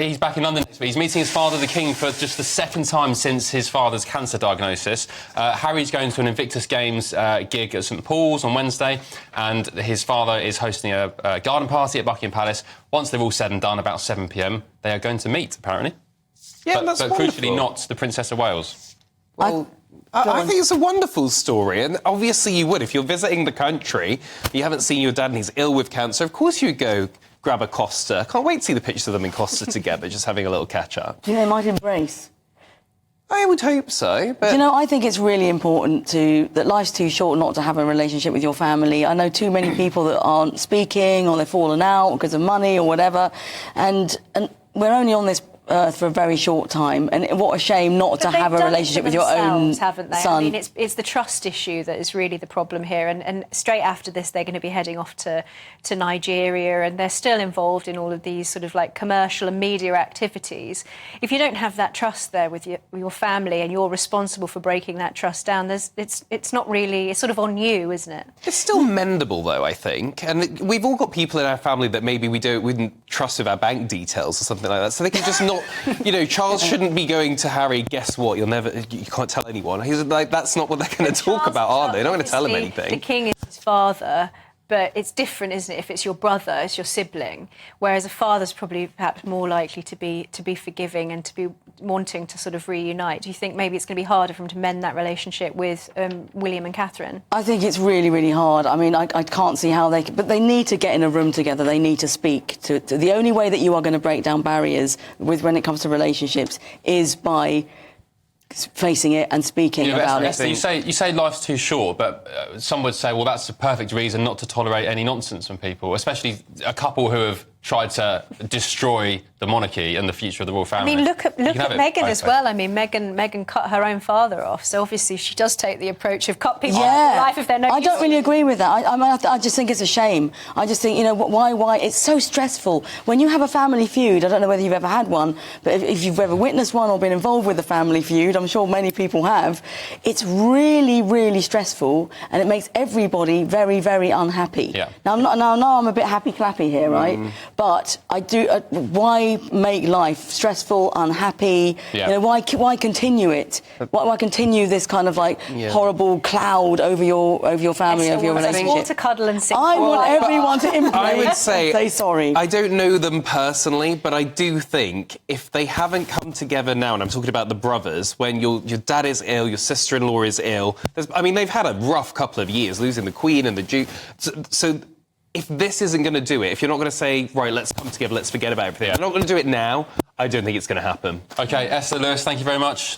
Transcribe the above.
he's back in London next week. He's meeting his father, the King, for just the second time since his father's cancer diagnosis. Harry's going to an Invictus Games gig at St Paul's on Wednesday, and his father is hosting a garden party at Buckingham Palace. Once they're all said and done, about 7 p.m, they are going to meet, apparently. Yeah, but crucially not the Princess of Wales. Well, I think it's a wonderful story, and obviously you would. If you're visiting the country, you haven't seen your dad and he's ill with cancer, of course you'd go grab a Costa. Can't wait to see the pictures of them in Costa together, just having a little catch-up. Do you know, they might embrace? I would hope so, but... Do you know, I think it's really important that life's too short not to have a relationship with your family. I know too many people that aren't speaking, or they've fallen out because of money or whatever, and we're only on this earth for a very short time, and what a shame not to have a relationship with your own haven't they? son. I mean, it's the trust issue that is really the problem here, and straight after this they're going to be heading off to Nigeria, and they're still involved in all of these sort of like commercial and media activities. If you don't have that trust there with your family, and you're responsible for breaking that trust down, it's not really, it's sort of on you, isn't it? It's still mendable, though, I think, and we've all got people in our family that maybe we wouldn't trust with our bank details or something like that, so they can just not. You know, Charles shouldn't be going to Harry, guess what, you can't tell anyone. He's like, that's not what they're going to talk about, are they? They're not going to tell him anything. The King is his father, but it's different, isn't it, if it's your brother, it's your sibling, whereas a father's probably perhaps more likely to be forgiving and to be wanting to sort of reunite. Do you think maybe it's going to be harder for him to mend that relationship with William and Catherine? I think it's really, really hard. I mean, I can't see how they... But they need to get in a room together. They need to speak. The only way that you are going to break down barriers when it comes to relationships is by facing it and speaking about it. You say life's too short, but some would say, well, that's a perfect reason not to tolerate any nonsense from people, especially a couple who have tried to destroy the monarchy and the future of the royal family. I mean, look at Meghan as well. I mean, Meghan cut her own father off, so obviously she does take the approach of cut people off life if they're no use. I don't really agree with that. I just think it's a shame. I just think, you know, why? It's so stressful. When you have a family feud, I don't know whether you've ever had one, but if you've ever witnessed one or been involved with a family feud, I'm sure many people have, it's really, really stressful, and it makes everybody very, very unhappy. Yeah. Now, I'm a bit happy-clappy here, right? But I do. Why make life stressful, unhappy? Yeah. You know, why continue it? Why continue this kind of like horrible cloud over your family, over your relationship? I want to cuddle and sing. I want everyone to embrace. I would say sorry. I don't know them personally, but I do think if they haven't come together now, and I'm talking about the brothers, when your dad is ill, your sister-in-law is ill. I mean, they've had a rough couple of years, losing the Queen and the Duke. So if this isn't going to do it, if you're not going to say, right, let's come together, let's forget about everything, I'm not going to do it now, I don't think it's going to happen. OK, Esther Lewis, thank you very much.